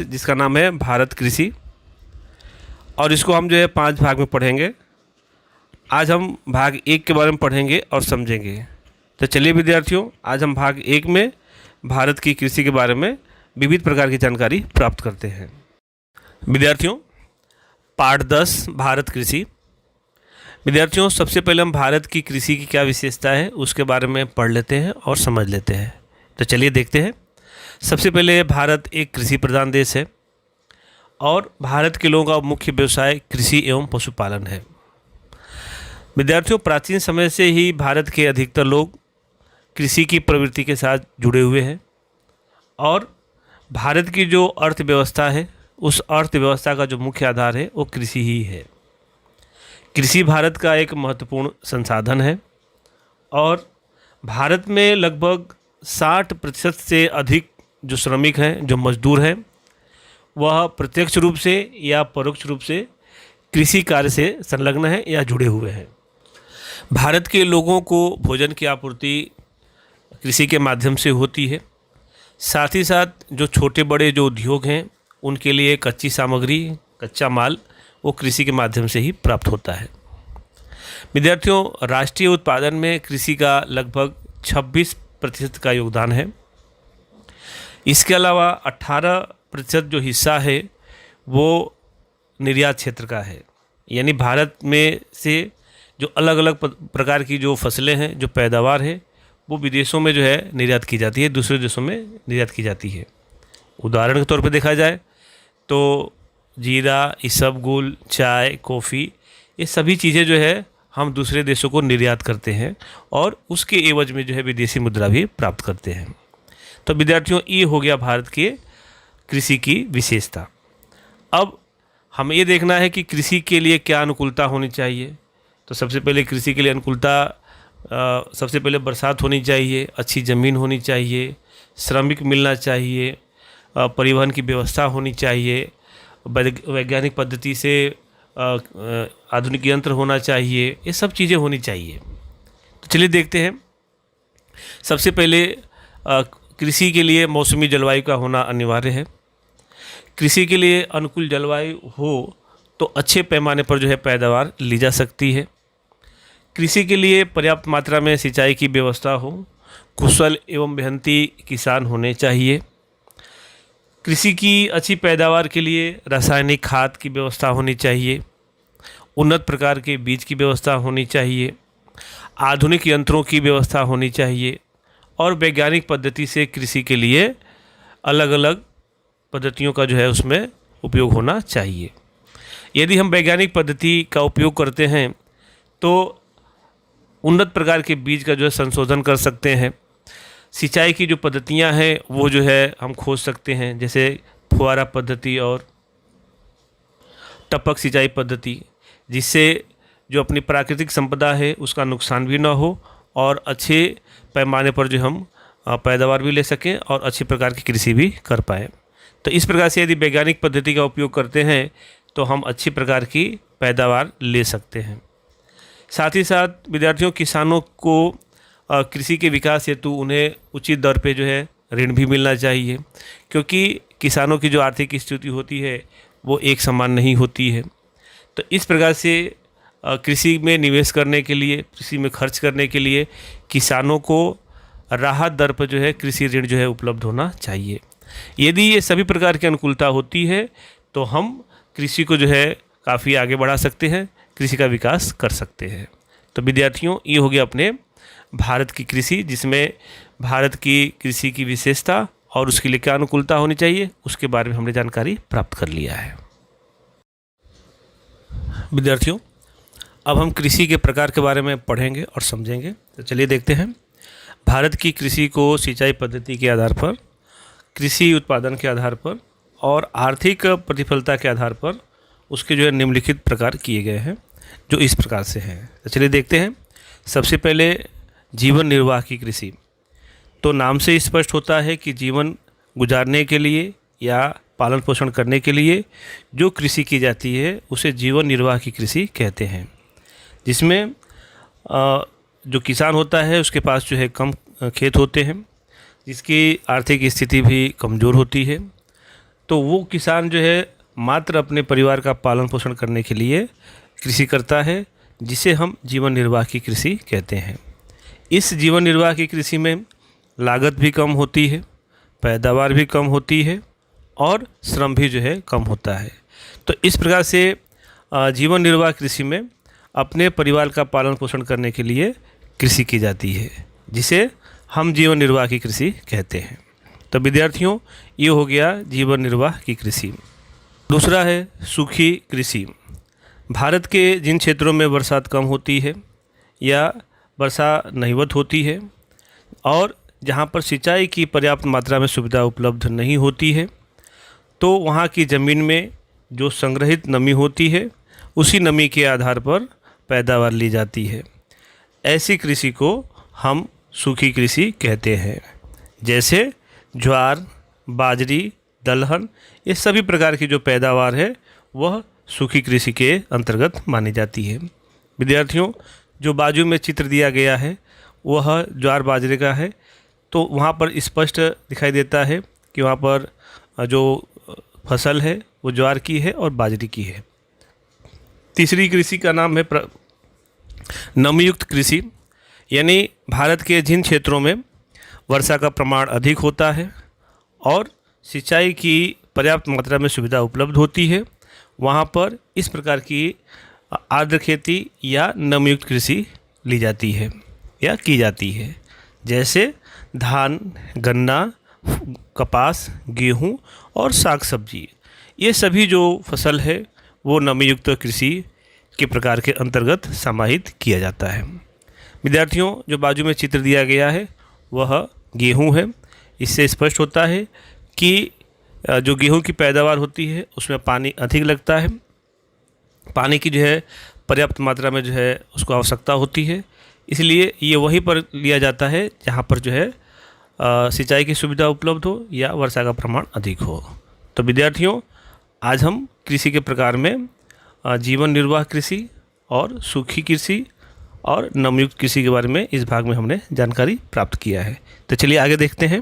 जिसका नाम है भारत कृषि, और इसको हम जो है 5 भाग में पढ़ेंगे। आज हम भाग 1 के बारे में पढ़ेंगे और समझेंगे। तो चलिए विद्यार्थियों, आज हम भाग 1 में भारत की कृषि के बारे में विविध प्रकार की जानकारी प्राप्त करते हैं। विद्यार्थियों, पाठ 10 भारत कृषि। विद्यार्थियों, सबसे पहले हम भारत की कृषि की क्या विशेषता है उसके बारे में पढ़ लेते हैं और समझ लेते हैं। तो चलिए देखते हैं। सबसे पहले भारत एक कृषि प्रधान देश है और भारत के लोगों का मुख्य व्यवसाय कृषि एवं पशुपालन है। विद्यार्थियों, प्राचीन समय से ही भारत के अधिकतर लोग कृषि की प्रवृत्ति के साथ जुड़े हुए हैं और भारत की जो अर्थव्यवस्था है उस अर्थव्यवस्था का जो मुख्य आधार है वो कृषि ही है। कृषि भारत का एक महत्वपूर्ण संसाधन है और भारत में लगभग 60% से अधिक जो श्रमिक हैं, जो मजदूर हैं, वह प्रत्यक्ष रूप से या परोक्ष रूप से कृषि कार्य से संलग्न हैं या जुड़े हुए हैं। भारत के लोगों को भोजन की आपूर्ति कृषि के माध्यम से होती है। साथ ही साथ जो छोटे बड़े जो उद्योग हैं उनके लिए कच्ची सामग्री, कच्चा माल वो कृषि के माध्यम से ही प्राप्त होता है। विद्यार्थियों, राष्ट्रीय उत्पादन में कृषि का लगभग 26% का योगदान है। इसके अलावा 18% जो हिस्सा है वो निर्यात क्षेत्र का है, यानी भारत में से जो अलग अलग प्रकार की जो फसलें हैं, जो पैदावार है, वो विदेशों में जो है निर्यात की जाती है, दूसरे देशों में निर्यात की जाती है। उदाहरण के तौर पर देखा जाए तो जीरा, इसबगोल, चाय, कॉफ़ी, ये सभी चीज़ें जो है हम दूसरे देशों को निर्यात करते हैं और उसके एवज में जो है विदेशी मुद्रा भी प्राप्त करते हैं। तो विद्यार्थियों, ये हो गया भारत के कृषि की विशेषता। अब हमें ये देखना है कि कृषि के लिए क्या अनुकूलता होनी चाहिए। तो सबसे पहले कृषि के लिए अनुकूलता, सबसे पहले बरसात होनी चाहिए, अच्छी ज़मीन होनी चाहिए, श्रमिक मिलना चाहिए, परिवहन की व्यवस्था होनी चाहिए, वैज्ञानिक पद्धति से आधुनिक यंत्र होना चाहिए, ये सब चीज़ें होनी चाहिए। तो चलिए देखते हैं। सबसे पहले कृषि के लिए मौसमी जलवायु का होना अनिवार्य है। कृषि के लिए अनुकूल जलवायु हो तो अच्छे पैमाने पर जो है पैदावार ली जा सकती है। कृषि के लिए पर्याप्त मात्रा में सिंचाई की व्यवस्था हो, कुशल एवं मेहनती किसान होने चाहिए। कृषि की अच्छी पैदावार के लिए रासायनिक खाद की व्यवस्था होनी चाहिए, उन्नत प्रकार के बीज की व्यवस्था होनी चाहिए, आधुनिक यंत्रों की व्यवस्था होनी चाहिए और वैज्ञानिक पद्धति से कृषि के लिए अलग अलग पद्धतियों का जो है उसमें उपयोग होना चाहिए। यदि हम वैज्ञानिक पद्धति का उपयोग करते हैं तो उन्नत प्रकार के बीज का जो है संशोधन कर सकते हैं। सिंचाई की जो पद्धतियां हैं वो जो है हम खोज सकते हैं, जैसे फुहारा पद्धति और टपक सिंचाई पद्धति, जिससे जो अपनी प्राकृतिक संपदा है उसका नुकसान भी ना हो और अच्छे पैमाने पर जो हम पैदावार भी ले सकें और अच्छी प्रकार की कृषि भी कर पाएँ। तो इस प्रकार से यदि वैज्ञानिक पद्धति का उपयोग करते हैं तो हम अच्छी प्रकार की पैदावार ले सकते हैं। साथ ही साथ विद्यार्थियों, किसानों को कृषि के विकास हेतु उन्हें उचित दर पे जो है ऋण भी मिलना चाहिए, क्योंकि किसानों की जो आर्थिक स्थिति होती है वो एक समान नहीं होती है। तो इस प्रकार से कृषि में निवेश करने के लिए, कृषि में खर्च करने के लिए किसानों को राहत दर पर जो है कृषि ऋण जो है उपलब्ध होना चाहिए। यदि ये सभी प्रकार की अनुकूलता होती है तो हम कृषि को जो है काफ़ी आगे बढ़ा सकते हैं, कृषि का विकास कर सकते हैं। तो विद्यार्थियों, ये हो गया अपने भारत की कृषि, जिसमें भारत की कृषि की विशेषता और उसके लिए क्या अनुकूलता होनी चाहिए उसके बारे में हमने जानकारी प्राप्त कर लिया है। विद्यार्थियों, अब हम कृषि के प्रकार के बारे में पढ़ेंगे और समझेंगे। तो चलिए देखते हैं। भारत की कृषि को सिंचाई पद्धति के आधार पर, कृषि उत्पादन के आधार पर और आर्थिक प्रतिफलता के आधार पर उसके जो है निम्नलिखित प्रकार किए गए हैं, जो इस प्रकार से हैं। तो चलिए देखते हैं। सबसे पहले जीवन निर्वाह की कृषि। तो नाम से स्पष्ट होता है कि जीवन गुजारने के लिए या पालन पोषण करने के लिए जो कृषि की जाती है उसे जीवन निर्वाह की कृषि कहते हैं, जिसमें जो किसान होता है उसके पास जो है कम खेत होते हैं, जिसकी आर्थिक स्थिति भी कमज़ोर होती है। तो वो किसान जो है मात्र अपने परिवार का पालन पोषण करने के लिए कृषि करता है, जिसे हम जीवन निर्वाह की कृषि कहते हैं। इस जीवन निर्वाह की कृषि में लागत भी कम होती है, पैदावार भी कम होती है और श्रम भी जो है कम होता है। तो इस प्रकार से जीवन निर्वाह कृषि में अपने परिवार का पालन पोषण करने के लिए कृषि की जाती है, जिसे हम जीवन निर्वाह की कृषि कहते हैं। तो विद्यार्थियों, ये हो गया जीवन निर्वाह की कृषि। दूसरा है सूखी कृषि। भारत के जिन क्षेत्रों में बरसात कम होती है या वर्षा नहीवत होती है और जहाँ पर सिंचाई की पर्याप्त मात्रा में सुविधा उपलब्ध नहीं होती है, तो वहाँ की ज़मीन में जो संग्रहित नमी होती है उसी नमी के आधार पर पैदावार ली जाती है। ऐसी कृषि को हम सूखी कृषि कहते हैं। जैसे ज्वार, बाजरी, दलहन, ये सभी प्रकार की जो पैदावार है वह सूखी कृषि के अंतर्गत मानी जाती है। विद्यार्थियों, जो बाजू में चित्र दिया गया है वह ज्वार बाजरे का है। तो वहाँ पर स्पष्ट दिखाई देता है कि वहाँ पर जो फसल है वो ज्वार की है और बाजरे की है। तीसरी कृषि का नाम है नमीयुक्त कृषि। यानी भारत के जिन क्षेत्रों में वर्षा का प्रमाण अधिक होता है और सिंचाई की पर्याप्त मात्रा में सुविधा उपलब्ध होती है, वहाँ पर इस प्रकार की आर्द्र खेती या नमीयुक्त कृषि ली जाती है या की जाती है। जैसे धान, गन्ना, कपास, गेहूँ और साग सब्जी, ये सभी जो फसल है वो नमीयुक्त कृषि के प्रकार के अंतर्गत समाहित किया जाता है। विद्यार्थियों, जो बाजू में चित्र दिया गया है वह गेहूँ है। इससे स्पष्ट होता है कि जो गेहूं की पैदावार होती है उसमें पानी अधिक लगता है। पानी की जो है पर्याप्त मात्रा में जो है उसको आवश्यकता होती है, इसलिए ये वहीं पर लिया जाता है जहाँ पर जो है सिंचाई की सुविधा उपलब्ध हो या वर्षा का प्रमाण अधिक हो। तो विद्यार्थियों, आज हम कृषि के प्रकार में जीवन निर्वाह कृषि और सूखी कृषि और नमयुक्त कृषि के बारे में इस भाग में हमने जानकारी प्राप्त किया है। तो चलिए आगे देखते हैं।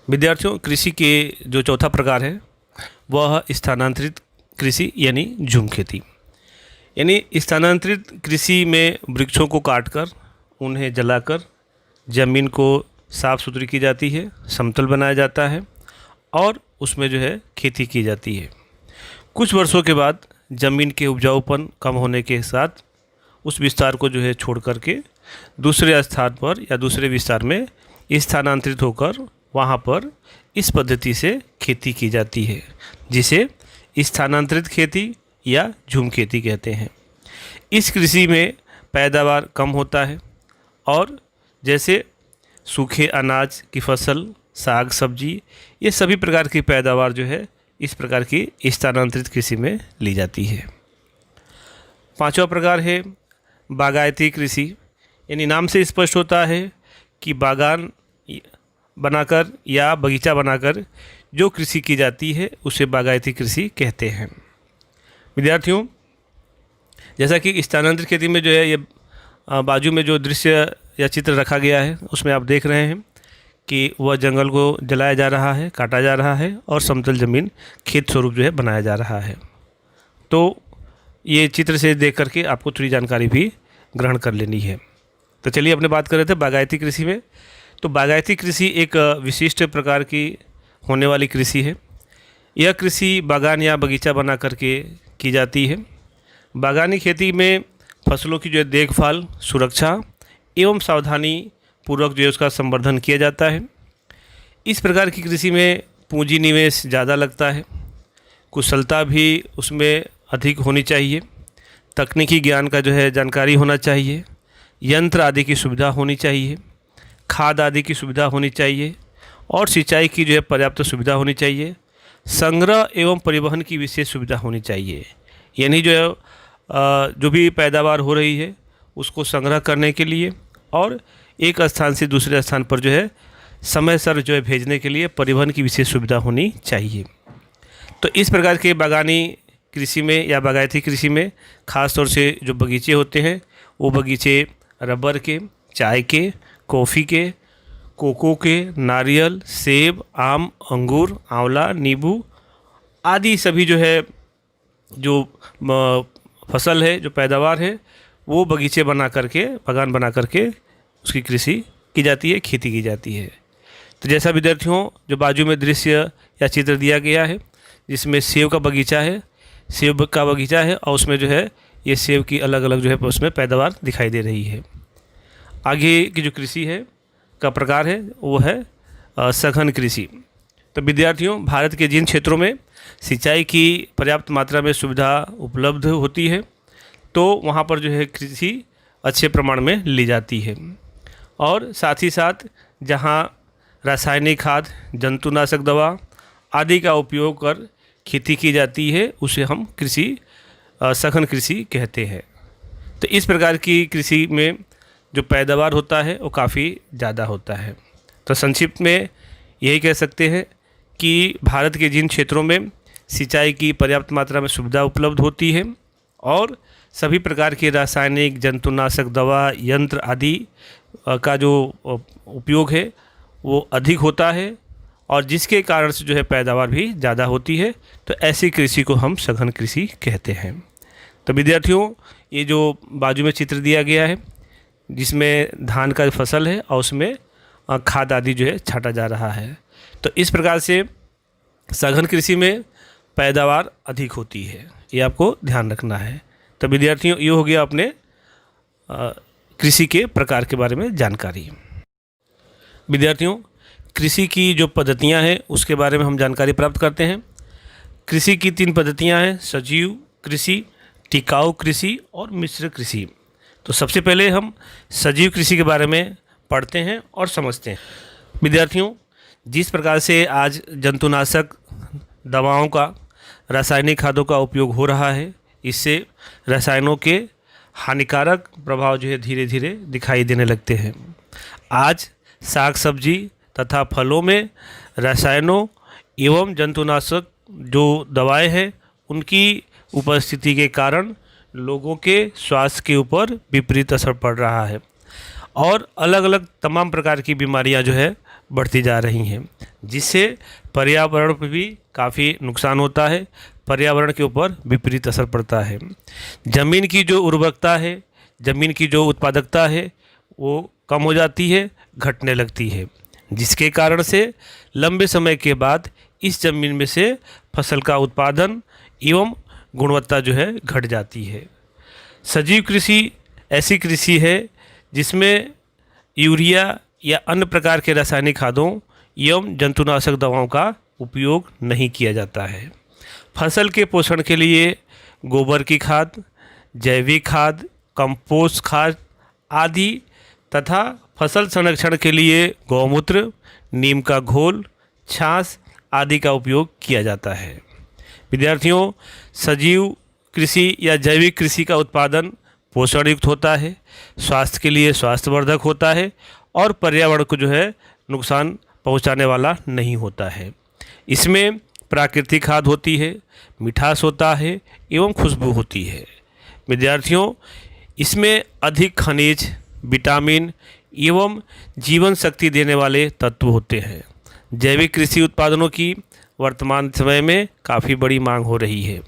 विद्यार्थियों, कृषि के जो चौथा प्रकार है वह स्थानांतरित कृषि यानी झूम खेती। यानी स्थानांतरित कृषि में वृक्षों को काटकर उन्हें जलाकर ज़मीन को साफ़ सुथरी की जाती है, समतल बनाया जाता है और उसमें जो है खेती की जाती है। कुछ वर्षों के बाद ज़मीन के उपजाऊपन कम होने के साथ उस विस्तार को जो है छोड़ करके दूसरे स्थान पर या दूसरे विस्तार में स्थानांतरित होकर वहाँ पर इस पद्धति से खेती की जाती है, जिसे स्थानांतरित खेती या झूम खेती कहते हैं। इस कृषि में पैदावार कम होता है और जैसे सूखे अनाज की फसल, साग सब्जी, ये सभी प्रकार की पैदावार जो है इस प्रकार की स्थानांतरित कृषि में ली जाती है। पांचवा प्रकार है बागायती कृषि। यानी नाम से स्पष्ट होता है कि बागान बनाकर या बगीचा बनाकर जो कृषि की जाती है उसे बागायती कृषि कहते हैं। विद्यार्थियों, जैसा कि स्थानांतरित खेती में जो है ये बाजू में जो दृश्य या चित्र रखा गया है उसमें आप देख रहे हैं कि वह जंगल को जलाया जा रहा है, काटा जा रहा है और समतल ज़मीन खेत स्वरूप जो है बनाया जा रहा है। तो ये चित्र से देख करके आपको थोड़ी जानकारी भी ग्रहण कर लेनी है। तो चलिए अपने बात कर रहे थे बागायती कृषि में। तो बागायती कृषि एक विशिष्ट प्रकार की होने वाली कृषि है। यह कृषि बागान या बगीचा बना करके की जाती है। बागानी खेती में फसलों की जो है देखभाल, सुरक्षा एवं सावधानी पूर्वक जो है उसका संवर्धन किया जाता है। इस प्रकार की कृषि में पूंजी निवेश ज़्यादा लगता है, कुशलता भी उसमें अधिक होनी चाहिए, तकनीकी ज्ञान का जो है जानकारी होना चाहिए, यंत्र आदि की सुविधा होनी चाहिए, खाद आदि की सुविधा होनी चाहिए और सिंचाई की जो है पर्याप्त सुविधा होनी चाहिए। संग्रह एवं परिवहन की विशेष सुविधा होनी चाहिए। यानी जो है जो भी पैदावार हो रही है उसको संग्रह करने के लिए और एक स्थान से दूसरे स्थान पर जो है समय सर जो है भेजने के लिए परिवहन की विशेष सुविधा होनी चाहिए। तो इस प्रकार के बागानी कृषि में या बागायती कृषि में ख़ास तौर से जो बगीचे होते हैं वो बगीचे रबर के, चाय के, कॉफ़ी के, कोको के, नारियल, सेब, आम, अंगूर, आंवला, नींबू आदि सभी जो है जो फसल है, जो पैदावार है, वो बगीचे बना करके, बागान बना करके उसकी कृषि की जाती है, खेती की जाती है। तो जैसा विद्यार्थियों जो बाजू में दृश्य या चित्र दिया गया है, जिसमें सेब का बगीचा है, सेब का बगीचा है और उसमें जो है ये सेब की अलग अलग जो है उसमें पैदावार दिखाई दे रही है। आगे की जो कृषि है का प्रकार है वो है सघन कृषि। तो विद्यार्थियों भारत के जिन क्षेत्रों में सिंचाई की पर्याप्त मात्रा में सुविधा उपलब्ध होती है तो वहाँ पर जो है कृषि अच्छे प्रमाण में ली जाती है, और साथ ही साथ जहाँ रासायनिक खाद, जंतुनाशक दवा आदि का उपयोग कर खेती की जाती है उसे हम कृषि सघन कृषि कहते हैं। तो इस प्रकार की कृषि में जो पैदावार होता है वो काफ़ी ज़्यादा होता है। तो संक्षिप्त में यही कह सकते हैं कि भारत के जिन क्षेत्रों में सिंचाई की पर्याप्त मात्रा में सुविधा उपलब्ध होती है और सभी प्रकार के रासायनिक, जंतुनाशक दवा, यंत्र आदि का जो उपयोग है वो अधिक होता है और जिसके कारण से जो है पैदावार भी ज़्यादा होती है, तो ऐसी कृषि को हम सघन कृषि कहते हैं। तो विद्यार्थियों ये जो बाजू में चित्र दिया गया है जिसमें धान का फसल है और उसमें खाद आदि जो है छाटा जा रहा है, तो इस प्रकार से सघन कृषि में पैदावार अधिक होती है, ये आपको ध्यान रखना है। तो विद्यार्थियों ये हो गया अपने कृषि के प्रकार के बारे में जानकारी। विद्यार्थियों कृषि की जो पद्धतियां हैं उसके बारे में हम जानकारी प्राप्त करते हैं। कृषि की 3 पद्धतियां हैं, सजीव कृषि, टिकाऊ कृषि और मिश्र कृषि। तो सबसे पहले हम सजीव कृषि के बारे में पढ़ते हैं और समझते हैं। विद्यार्थियों जिस प्रकार से आज जंतुनाशक दवाओं का, रासायनिक खादों का उपयोग हो रहा है, इससे रसायनों के हानिकारक प्रभाव जो है धीरे धीरे दिखाई देने लगते हैं। आज साग सब्जी तथा फलों में रसायनों एवं जंतुनाशक जो दवाएं हैं उनकी उपस्थिति के कारण लोगों के स्वास्थ्य के ऊपर विपरीत असर पड़ रहा है और अलग अलग तमाम प्रकार की बीमारियां जो है बढ़ती जा रही हैं, जिससे पर्यावरण पर भी काफ़ी नुकसान होता है, पर्यावरण के ऊपर विपरीत असर पड़ता है। ज़मीन की जो उर्वरकता है, ज़मीन की जो उत्पादकता है वो कम हो जाती है, घटने लगती है, जिसके कारण से लंबे समय के बाद इस ज़मीन में से फसल का उत्पादन एवं गुणवत्ता जो है घट जाती है। सजीव कृषि ऐसी कृषि है जिसमें यूरिया या अन्य प्रकार के रासायनिक खादों एवं जंतुनाशक दवाओं का उपयोग नहीं किया जाता है। फसल के पोषण के लिए गोबर की खाद, जैविक खाद, कंपोस्ट खाद आदि तथा फसल संरक्षण के लिए गौमूत्र, नीम का घोल, छाछ आदि का उपयोग किया जाता है। विद्यार्थियों सजीव कृषि या जैविक कृषि का उत्पादन पोषण युक्त होता है, स्वास्थ्य के लिए स्वास्थ्यवर्धक होता है और पर्यावरण को जो है नुकसान पहुंचाने वाला नहीं होता है। इसमें प्राकृतिक खाद होती है, मिठास होता है एवं खुशबू होती है। विद्यार्थियों इसमें अधिक खनिज, विटामिन एवं जीवन शक्ति देने वाले तत्व होते हैं। जैविक कृषि उत्पादनों की वर्तमान समय में काफ़ी बड़ी मांग हो रही है।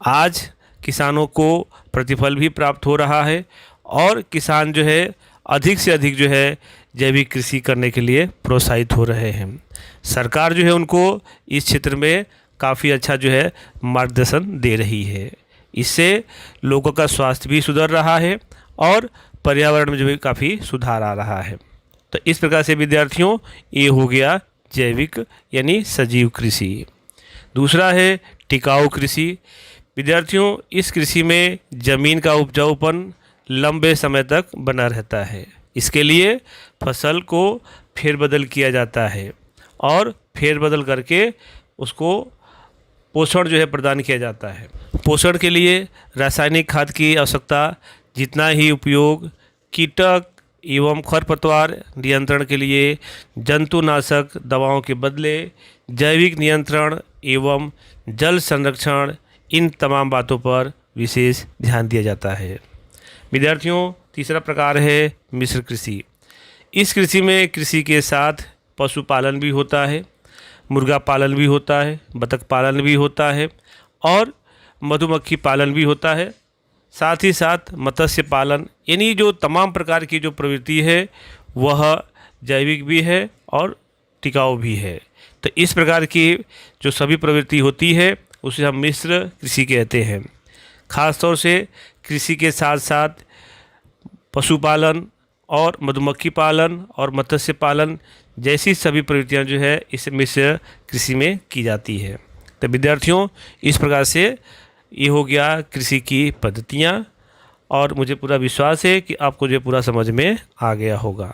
आज किसानों को प्रतिफल भी प्राप्त हो रहा है और किसान जो है अधिक से अधिक जो है जैविक कृषि करने के लिए प्रोत्साहित हो रहे हैं। सरकार जो है उनको इस क्षेत्र में काफ़ी अच्छा जो है मार्गदर्शन दे रही है। इससे लोगों का स्वास्थ्य भी सुधर रहा है और पर्यावरण में जो है काफ़ी सुधार आ रहा है। तो इस प्रकार से विद्यार्थियों ये हो गया जैविक यानी सजीव कृषि। दूसरा है टिकाऊ कृषि। विद्यार्थियों इस कृषि में ज़मीन का उपजाऊपन लंबे समय तक बना रहता है। इसके लिए फसल को फेरबदल किया जाता है और फेरबदल करके उसको पोषण जो है प्रदान किया जाता है। पोषण के लिए रासायनिक खाद की आवश्यकता जितना ही उपयोग, कीटक एवं खरपतवार नियंत्रण के लिए जंतुनाशक दवाओं के बदले जैविक नियंत्रण एवं जल संरक्षण, इन तमाम बातों पर विशेष ध्यान दिया जाता है। विद्यार्थियों तीसरा प्रकार है मिश्र कृषि। इस कृषि में कृषि के साथ पशुपालन भी होता है, मुर्गा पालन भी होता है, बतख पालन भी होता है और मधुमक्खी पालन भी होता है। साथ ही साथ मत्स्य पालन, यानी जो तमाम प्रकार की जो प्रवृत्ति है वह जैविक भी है और टिकाऊ भी है। तो इस प्रकार की जो सभी प्रवृत्ति होती है उसे हम मिश्र कृषि कहते हैं। ख़ास तौर से कृषि के साथ साथ पशुपालन और मधुमक्खी पालन और मत्स्य पालन जैसी सभी प्रवृत्तियां जो है इस मिश्र कृषि में की जाती है। तो विद्यार्थियों, इस प्रकार से ये हो गया कृषि की पद्धतियाँ और मुझे पूरा विश्वास है कि आपको जो पूरा समझ में आ गया होगा।